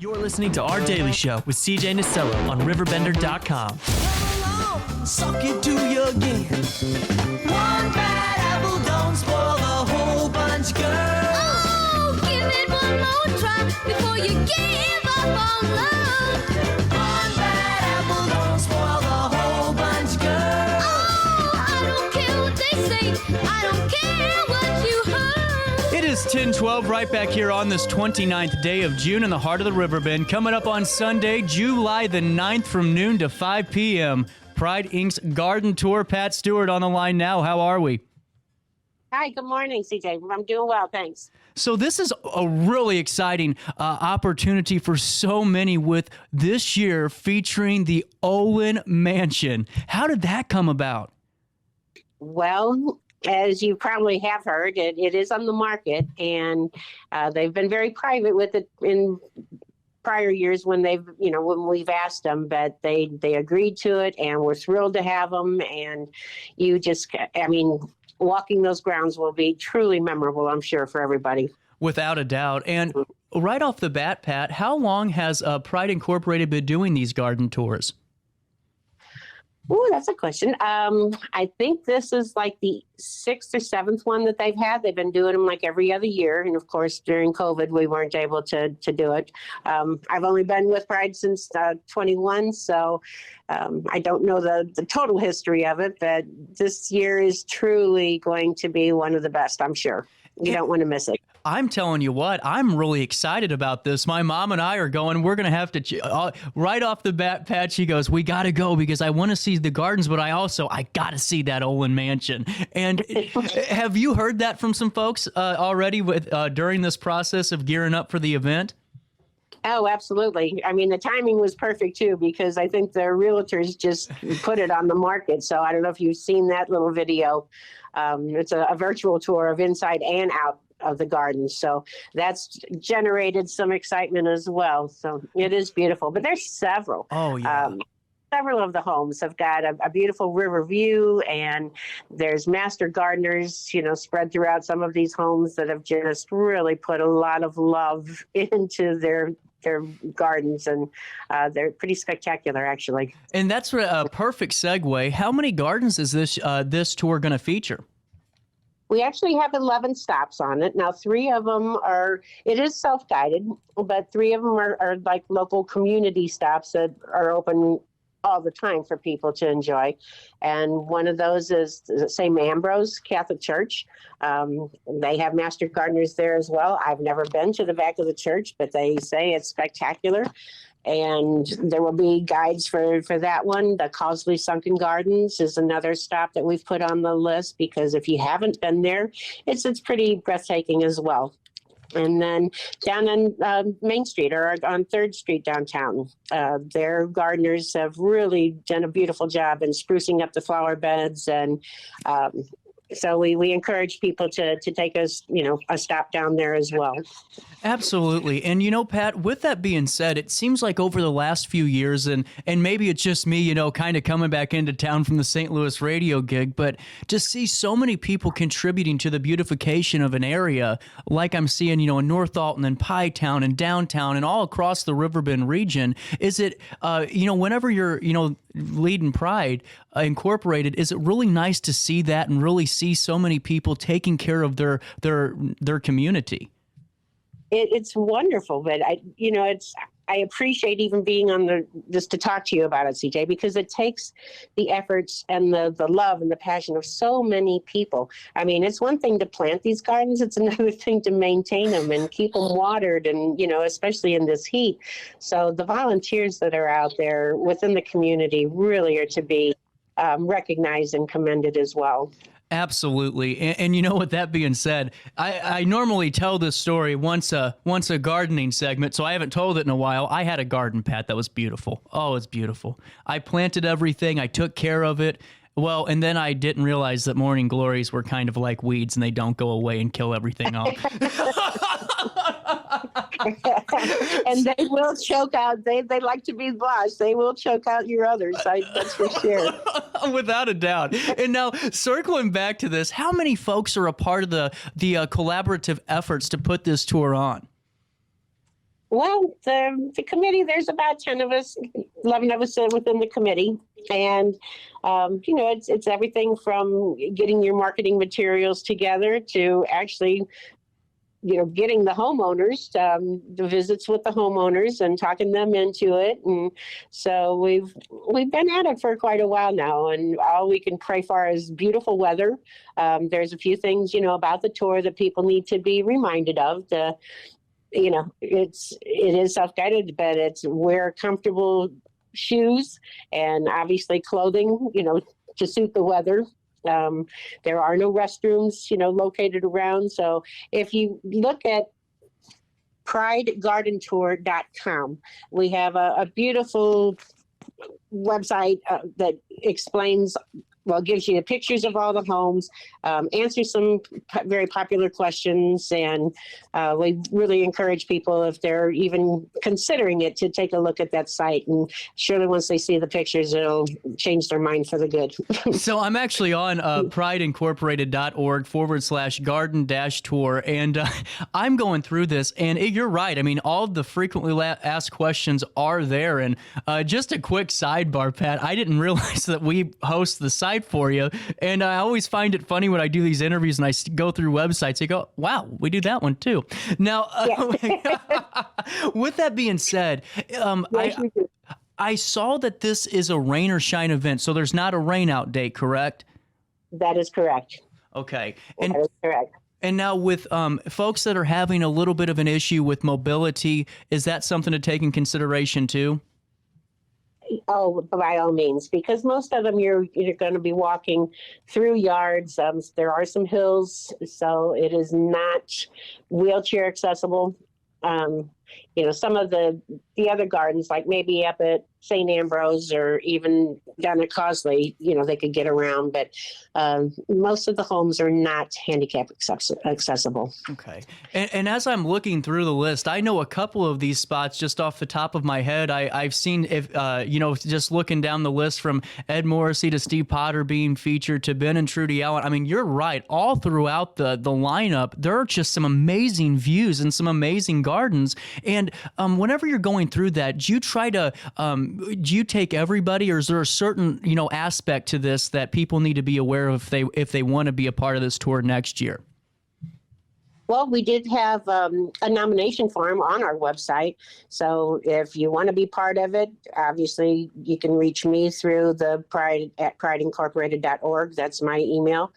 You're listening to Our Daily Show with CJ Nasello on RiverBender.com. Come along, suck it to your game. One bad apple don't spoil the whole bunch, girl. Oh, give it one more try before you give up on love. One bad apple don't spoil the whole bunch, girl. Oh, I don't care what they say, I don't care what you heard. It is 10:12 right back here on this 29th day of June in the heart of the Riverbend. Coming up on Sunday, July the 9th from noon to 5 p.m. Pride Inc.'s Garden Tour. Pat Stewart on the line now. How are we? Hi, good morning, CJ. I'm doing well, thanks. So this is a really exciting opportunity for so many with this year featuring the Owen Mansion. How did that come about? Well, as you probably have heard, it is on the market, and they've been very private with it in prior years when when we've asked them, but they agreed to it, and we're thrilled to have them. And walking those grounds will be truly memorable, I'm sure, for everybody. Without a doubt. And right off the bat, Pat, how long has Pride Incorporated been doing these garden tours? Oh, that's a question. I think this is like the 6th or 7th one that they've had. They've been doing them like every other year. And of course, during COVID, we weren't able to do it. I've only been with Pride since 21, so I don't know the total history of it, but this year is truly going to be one of the best, I'm sure. You don't want to miss it. I'm telling you what, I'm really excited about this. My mom and I are going. We're going to have to, right off the bat, Pat, she goes, we got to go because I want to see the gardens, but I got to see that Owen Mansion. And have you heard that from some folks already during this process of gearing up for the event? Oh, absolutely. I mean, the timing was perfect, too, because I think the realtors just put it on the market. So I don't know if you've seen that little video. It's a virtual tour of inside and out of the garden. So that's generated some excitement as well. So it is beautiful. But there's several. Oh, yeah. Several of the homes have got a beautiful river view, and there's master gardeners, spread throughout some of these homes that have just really put a lot of love into their gardens, and they're pretty spectacular, actually. And that's a perfect segue. How many gardens is this tour going to feature? We actually have 11 stops on it. Now, 3 of them it is self-guided, but 3 of them are like local community stops that are open all the time for people to enjoy. And one of those is St. Ambrose Catholic Church. They have master gardeners there as well. I've never been to the back of the church, but they say it's spectacular. And there will be guides for that one. The Causley Sunken Gardens is another stop that we've put on the list, because if you haven't been there, it's pretty breathtaking as well. And then down on Main Street, or on 3rd Street downtown, their gardeners have really done a beautiful job in sprucing up the flower beds. And so we encourage people to take a stop down there as well. Absolutely. And, Pat, with that being said, it seems like over the last few years, and maybe it's just me, kind of coming back into town from the St. Louis radio gig, but to see so many people contributing to the beautification of an area, like I'm seeing, in North Alton and Pie Town and downtown and all across the Riverbend region, is it, whenever you're, leading Pride Incorporated, is it really nice to see that and really see so many people taking care of their community? It's wonderful, but I appreciate even being on just to talk to you about it, CJ, because it takes the efforts and the love and the passion of so many people. I mean, it's one thing to plant these gardens. It's another thing to maintain them and keep them watered, and, especially in this heat. So the volunteers that are out there within the community really are to be recognized and commended as well. Absolutely. And with that being said, I normally tell this story once a gardening segment, so I haven't told it in a while. I had a garden, Pat, that was beautiful. Oh, it's beautiful. I planted everything. I took care of it. Well, and then I didn't realize that morning glories were kind of like weeds, and they don't go away and kill everything off. And they will choke out. They like to be boss. They will choke out your others. That's for sure. Without a doubt. And now, circling back to this, how many folks are a part of the collaborative efforts to put this tour on? Well, the committee, there's about 10 of us, 11 of us within the committee. And, it's everything from getting your marketing materials together to actually, getting the homeowners, the visits with the homeowners and talking them into it. And so we've been at it for quite a while now, and all we can pray for is beautiful weather. There's a few things, about the tour that people need to be reminded of. It is self-guided, but it's wear comfortable shoes and obviously clothing, to suit the weather. There are no restrooms, located around. So if you look at pridegardentour.com, we have a beautiful website that explains, gives you pictures of all the homes, answers some very popular questions, and we really encourage people, if they're even considering it, to take a look at that site. And surely once they see the pictures, it'll change their mind for the good. So I'm actually on prideincorporated.org/garden-tour, and I'm going through this, and you're right. I mean, all the frequently asked questions are there. And just a quick sidebar, Pat, I didn't realize that we host the site for you, and I always find it funny when I do these interviews and I go through websites, I go, wow, we do that one too. Now, with that being said, I saw that this is a rain or shine event, so there's not a rain out date, correct? That is correct. Okay. That is correct. And now with folks that are having a little bit of an issue with mobility, is that something to take in consideration too? Oh, by all means, because most of them you're going to be walking through yards. There are some hills, so it is not wheelchair accessible. Some of the other gardens, like maybe up at St. Ambrose or even down at Causeway, they could get around, but most of the homes are not handicap accessible. Okay. And as I'm looking through the list, I know a couple of these spots just off the top of my head. I've seen, just looking down the list, from Ed Morrissey to Steve Potter being featured to Ben and Trudy Allen. I mean, you're right. All throughout the lineup, there are just some amazing views and some amazing gardens. And whenever you're going through that, do you try to do you take everybody, or is there a certain aspect to this that people need to be aware of if they want to be a part of this tour next year? Well, we did have a nomination form on our website. So if you want to be part of it, obviously you can reach me through the prideincorporated.org. That's my email.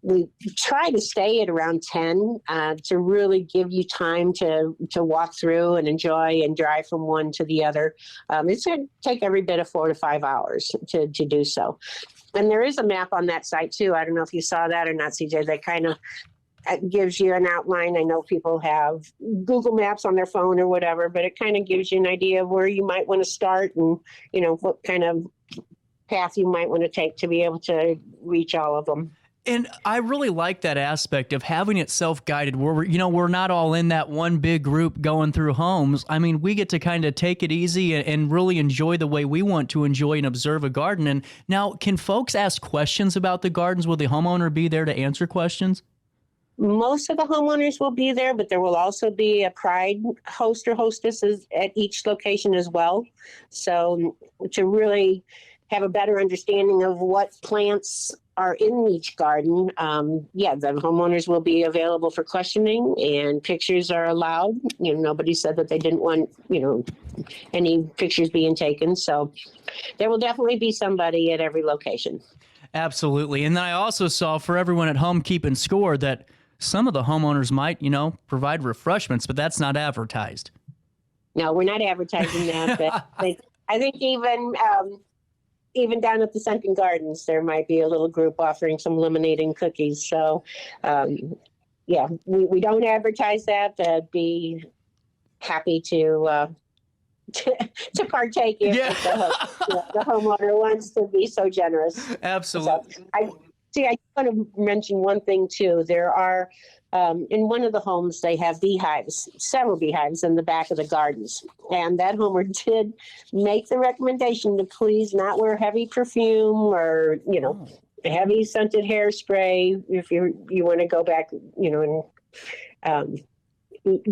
We try to stay at around 10 to really give you time to walk through and enjoy and drive from one to the other. It's going to take every bit of 4 to 5 hours to do so. And there is a map on that site too. I don't know if you saw that or not, CJ. That kind of gives you an outline. I know people have Google Maps on their phone or whatever, but it kind of gives you an idea of where you might want to start and, what kind of path you might want to take to be able to reach all of them. And I really like that aspect of having it self-guided, where we're not all in that one big group going through homes. I mean, we get to kind of take it easy and really enjoy the way we want to enjoy and observe a garden. And now, can folks ask questions about the gardens? Will the homeowner be there to answer questions? Most of the homeowners will be there, but there will also be a Pride host or hostesses at each location as well. So to really have a better understanding of what plants are in each garden, the homeowners will be available for questioning, and pictures are allowed. Nobody said that they didn't want, any pictures being taken. So there will definitely be somebody at every location. Absolutely. And then I also saw, for everyone at home keeping score, that some of the homeowners might, provide refreshments, but that's not advertised. No, we're not advertising that, but I think even down at the Sunken Gardens, there might be a little group offering some lemonade and cookies. So, we don't advertise that, but be happy to partake if the homeowner wants to be so generous. Absolutely. So, I want to mention one thing too. There are, in one of the homes, they have several beehives in the back of the gardens. And that homeowner did make the recommendation to please not wear heavy perfume or, heavy scented hairspray if you want to go back, and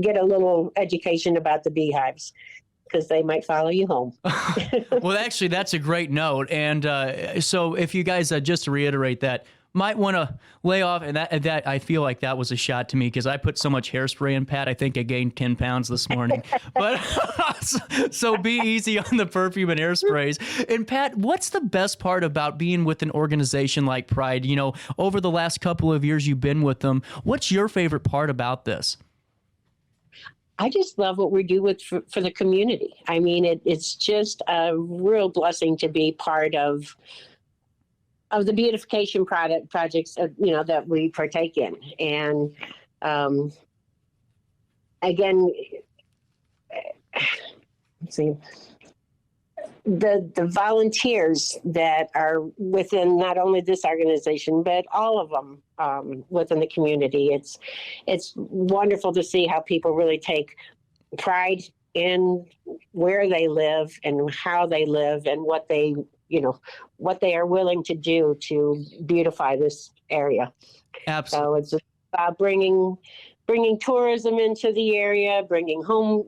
get a little education about the beehives, because they might follow you home. Well, actually, that's a great note. And so if you guys, just to reiterate that, might want to lay off, and that I feel like that was a shot to me because I put so much hairspray in, Pat. I think I gained 10 pounds this morning. But so be easy on the perfume and hairsprays. And Pat, what's the best part about being with an organization like Pride? You know, over the last couple of years you've been with them, what's your favorite part about this? I just love what we do for the community. I mean, it's just a real blessing to be part of the beautification projects, that we partake in. And again, let's see, the volunteers that are within not only this organization, but all of them within the community. It's wonderful to see how people really take pride in where they live and how they live and what they are willing to do to beautify this area. Absolutely. So it's about bringing tourism into the area, bringing home,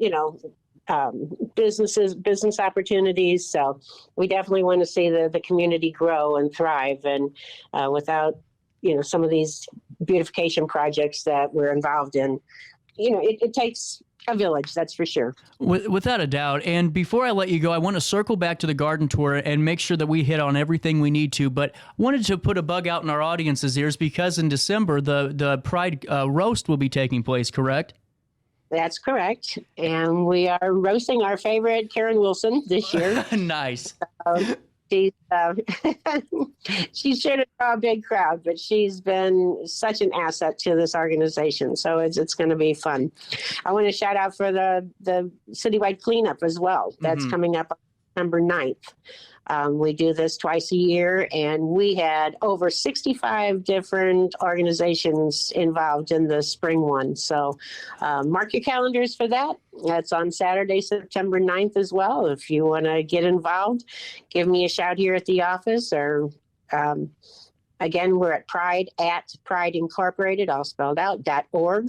business opportunities. So we definitely want to see the community grow and thrive. And without, some of these beautification projects that we're involved in, it takes a village, that's for sure. Without a doubt. And before I let you go, I want to circle back to the garden tour and make sure that we hit on everything we need to. But wanted to put a bug out in our audience's ears because in December, the Pride roast will be taking place, correct? That's correct. And we are roasting our favorite Karen Wilson this year. Nice. She's sure to draw a big crowd, but she's been such an asset to this organization. So it's going to be fun. I want to shout out for the citywide cleanup as well. That's coming up on September 9th. We do this twice a year, and we had over 65 different organizations involved in the spring one. So mark your calendars for that. That's on Saturday, September 9th as well. If you want to get involved, give me a shout here at the office, or again, we're at Pride Incorporated, all spelled out, .org.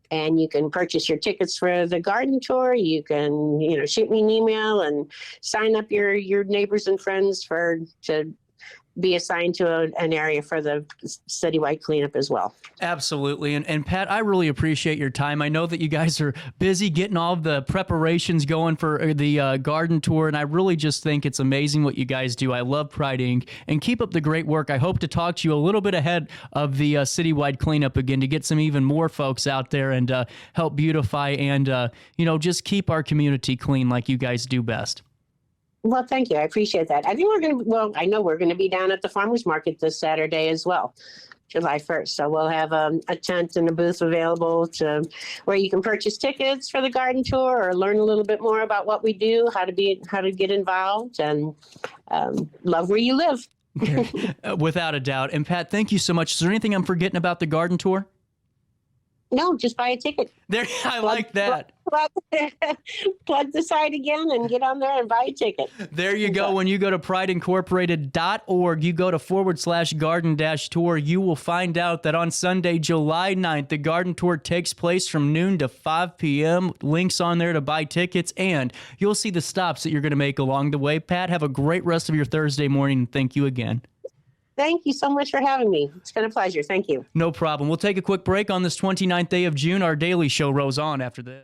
And you can purchase your tickets for the garden tour. You can, shoot me an email and sign up your neighbors and friends to be assigned to an area for the citywide cleanup as well. Absolutely. And Pat, I really appreciate your time. I know that you guys are busy getting all of the preparations going for the garden tour, and I really just think it's amazing what you guys do. I love Pride Inc. and keep up the great work. I hope to talk to you a little bit ahead of the citywide cleanup again to get some even more folks out there and help beautify and, just keep our community clean like you guys do best. Well, thank you. I appreciate that. I think I know we're going to be down at the farmers market this Saturday as well, July 1st. So we'll have a tent and a booth available where you can purchase tickets for the garden tour or learn a little bit more about what we do, how to get involved, and love where you live. Without a doubt. And Pat, thank you so much. Is there anything I'm forgetting about the garden tour? No, just buy a ticket. There, I like that. Plug the site again and get on there and buy a ticket. There you go. When you go to prideincorporated.org, you go to /garden-tour, you will find out that on Sunday, July 9th, the garden tour takes place from noon to 5 p.m. Links on there to buy tickets, and you'll see the stops that you're going to make along the way. Pat, have a great rest of your Thursday morning, and thank you again. Thank you so much for having me. It's been a pleasure. Thank you. No problem. We'll take a quick break on this 29th day of June. Our daily show rolls on after this.